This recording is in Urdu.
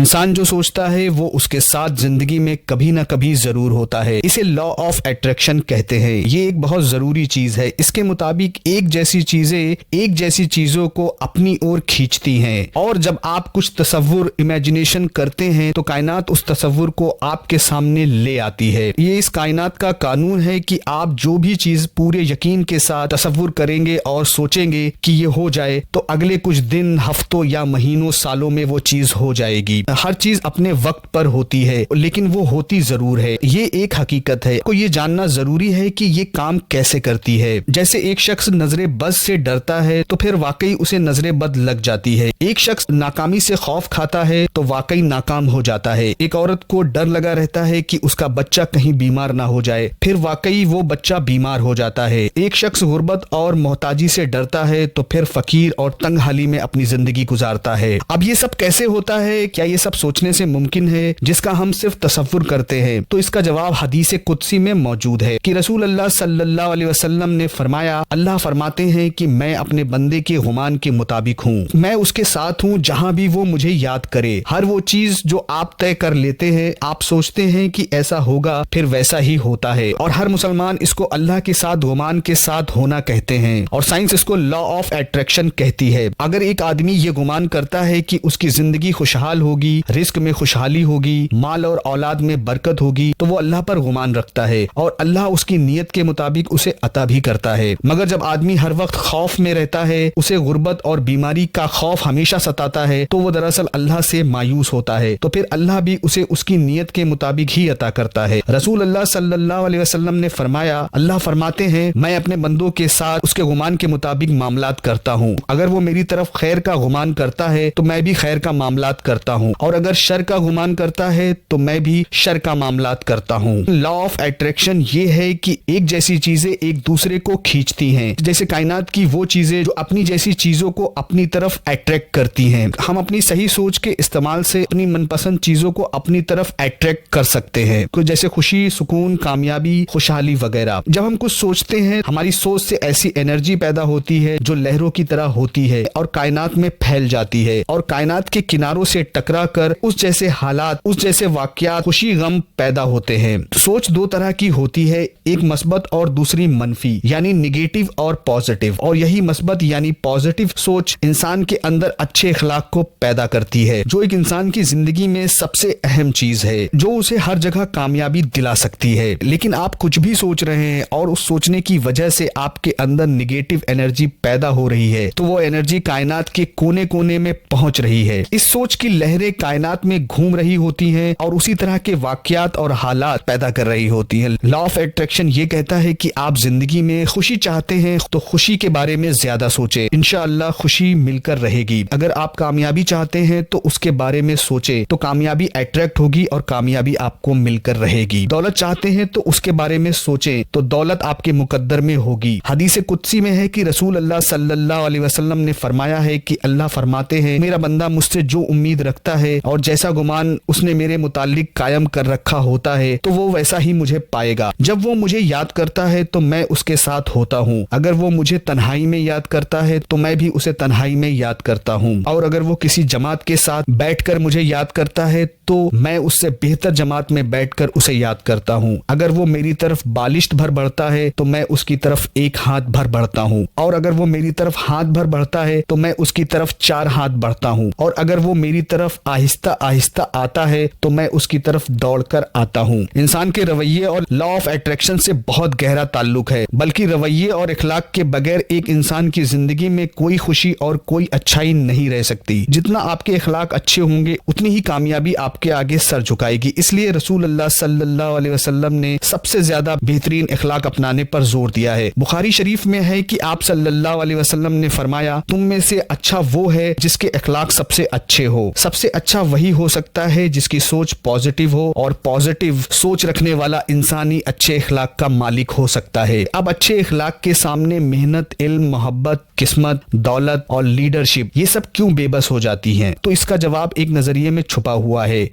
انسان جو سوچتا ہے وہ اس کے ساتھ زندگی میں کبھی نہ کبھی ضرور ہوتا ہے. اسے لا آف اٹریکشن کہتے ہیں. یہ ایک بہت ضروری چیز ہے. اس کے مطابق ایک جیسی چیزیں ایک جیسی چیزوں کو اپنی اور کھینچتی ہیں، اور جب آپ کچھ تصور امیجنیشن کرتے ہیں تو کائنات اس تصور کو آپ کے سامنے لے آتی ہے. یہ اس کائنات کا قانون ہے کہ آپ جو بھی چیز پورے یقین کے ساتھ تصور کریں گے اور سوچیں گے کہ یہ ہو جائے تو اگلے کچھ دن، ہفتوں یا مہینوں، سالوں میں وہ چیز ہو جائے گی. ہر چیز اپنے وقت پر ہوتی ہے لیکن وہ ہوتی ضرور ہے. یہ ایک حقیقت ہے. کو یہ جاننا ضروری ہے کہ یہ کام کیسے کرتی ہے. جیسے ایک شخص نظر بد سے ڈرتا ہے تو پھر واقعی اسے نظر بد لگ جاتی ہے. ایک شخص ناکامی سے خوف کھاتا ہے تو واقعی ناکام ہو جاتا ہے. ایک عورت کو ڈر لگا رہتا ہے کہ اس کا بچہ کہیں بیمار نہ ہو جائے، پھر واقعی وہ بچہ بیمار ہو جاتا ہے. ایک شخص غربت اور محتاجی سے ڈرتا ہے تو پھر فقیر اور تنگ حالی میں اپنی زندگی گزارتا ہے. اب یہ سب کیسے ہوتا ہے؟ کیا یہ سب سوچنے سے ممکن ہے جس کا ہم صرف تصور کرتے ہیں؟ تو اس کا جواب حدیث قدسی میں موجود ہے کہ رسول اللہ صلی اللہ علیہ وسلم نے فرمایا، اللہ فرماتے ہیں کہ میں اپنے بندے کے گمان کے مطابق ہوں، میں اس کے ساتھ ہوں جہاں بھی وہ مجھے یاد کرے. ہر وہ چیز جو آپ طے کر لیتے ہیں، آپ سوچتے ہیں کہ ایسا ہوگا، پھر ویسا ہی ہوتا ہے. اور ہر مسلمان اس کو اللہ کے ساتھ گمان کے ساتھ ہونا کہتے ہیں، اور سائنس اس کو لا آف اٹریکشن کہتی ہے. اگر ایک آدمی یہ گمان کرتا ہے کہ اس کی زندگی خوشحال ہوگی، رزق میں خوشحالی ہوگی، مال اور اولاد میں برکت ہوگی، تو وہ اللہ پر گمان رکھتا ہے اور اللہ اس کی نیت کے مطابق اسے عطا بھی کرتا ہے. مگر جب آدمی ہر وقت خوف میں رہتا ہے، اسے غربت اور بیماری کا خوف ہمیشہ ستاتا ہے، تو وہ دراصل اللہ سے مایوس ہوتا ہے. تو پھر اللہ بھی اسے اس کی نیت کے مطابق ہی عطا کرتا ہے. رسول اللہ صلی اللہ علیہ وسلم نے فرمایا، اللہ فرماتے ہیں میں اپنے بندوں کے ساتھ اس کے گمان کے مطابق معاملات کرتا ہوں. اگر وہ میری طرف خیر کا گمان کرتا ہے تو میں بھی خیر کا معاملات کرتا ہوں، اور اگر شر کا گمان کرتا ہے تو میں بھی شر کا معاملات کرتا ہوں. لا آف اٹریکشن یہ ہے کہ ایک جیسی چیزیں ایک دوسرے کو کھینچتی ہیں، جیسے کائنات کی وہ چیزیں جو اپنی جیسی چیزوں کو اپنی طرف اٹریکٹ کرتی ہیں. ہم اپنی صحیح سوچ کے استعمال سے اپنی من پسند چیزوں کو اپنی طرف اٹریکٹ کر سکتے ہیں، جیسے خوشی، سکون، کامیابی، خوشحالی وغیرہ. جب ہم کچھ سوچتے ہیں، ہماری سوچ سے ایسی انرجی پیدا ہوتی ہے جو لہروں کی طرح ہوتی ہے اور کائنات میں پھیل جاتی ہے، اور کائنات کے کناروں سے ٹکرا کر اس جیسے حالات، اس جیسے واقعات، خوشی غم پیدا ہوتے ہیں. سوچ دو طرح کی ہوتی ہے، ایک مثبت اور دوسری منفی، یعنی نگیٹو اور پازیٹو. اور یہی مثبت یعنی پازیٹو سوچ انسان کے اندر اچھے اخلاق کو پیدا کرتی ہے، جو ایک انسان کی زندگی میں سب سے اہم چیز ہے، جو اسے ہر جگہ کامیابی دلا سکتی ہے. لیکن آپ کچھ بھی سوچ رہے ہیں اور اس سوچنے کی وجہ سے آپ کے اندر نگیٹو انرجی پیدا ہو رہی ہے، تو وہ انرجی کائنات کے کونے کونے میں پہنچ رہی ہے. اس سوچ کی لہریں کائنات میں گھوم رہی ہوتی ہیں اور اسی طرح کے واقعات اور حالات پیدا کر رہی ہوتی ہیں. لا آف اٹریکشن یہ کہتا ہے کہ آپ زندگی میں خوشی چاہتے ہیں تو خوشی کے بارے میں زیادہ سوچیں، انشاءاللہ خوشی مل کر رہے گی. اگر آپ کامیابی چاہتے ہیں تو اس کے بارے میں سوچیں، تو کامیابی اٹریکٹ ہوگی اور کامیابی آپ کو مل کر رہے گی. دولت چاہتے ہیں تو اس کے بارے میں سوچیں، تو دولت آپ کے مقدر میں ہوگی. حدیث قدسی میں ہے کہ رسول اللہ صلی اللہ علیہ وسلم نے فرمایا ہے کہ اللہ فرماتے ہیں، میرا بندہ مجھ سے جو امید رکھتا ہے اور جیسا گمان اس نے میرے متعلق قائم کر رکھا ہوتا ہے تو وہ ویسا ہی مجھے پائے گا. جب وہ مجھے یاد کرتا ہے تو میں اس کے ساتھ ہوتا ہوں، اگر وہ مجھے تنہائی میں یاد کرتا ہے تو میں بھی اسے تنہائی میں یاد کرتا ہوں، اور اگر وہ کسی جماعت کے ساتھ بیٹھ کر مجھے یاد کرتا ہے تو میں اس سے بہتر جماعت میں بیٹھ کر اسے یاد کرتا ہوں. اگر وہ میری طرف بالشت بھر بڑھتا ہے تو میں اس کی طرف ایک ہاتھ بھر بڑھتا ہوں، اور اگر وہ میری طرف ہاتھ بھر بڑھتا ہے تو میں اس کی طرف 4 ہاتھ بڑھتا ہوں، اور اگر وہ میری طرف آہستہ آہستہ آتا ہے تو میں اس کی طرف دوڑ کر آتا ہوں. انسان کے رویے اور لا آف اٹریکشن سے بہت گہرا تعلق ہے، بلکہ رویے اور اخلاق کے بغیر ایک انسان کی زندگی میں کوئی خوشی اور کوئی اچھائی نہیں رہ سکتی. جتنا آپ کے اخلاق اچھے ہوں گے اتنی ہی کامیابی آپ کے آگے سر جھکائے گی. اس لیے رسول اللہ صلی اللہ علیہ وسلم نے سب سے زیادہ بہترین اخلاق اپنانے پر زور دیا ہے. بخاری شریف میں ہے کہ آپ صلی اللہ علیہ وسلم نے فرمایا، تم میں سے اچھا وہ ہے جس کے اخلاق سب سے اچھے ہو. سب سے اچھا وہی ہو سکتا ہے جس کی سوچ پازیٹیو ہو، اور پازیٹیو سوچ رکھنے والا انسانی اچھے اخلاق کا مالک ہو سکتا ہے. اب اچھے اخلاق کے سامنے محنت، علم، محبت، قسمت، دولت اور لیڈرشپ یہ سب کیوں بے بس ہو جاتی ہیں؟ تو اس کا جواب ایک نظریے میں چھپا ہوا ہے.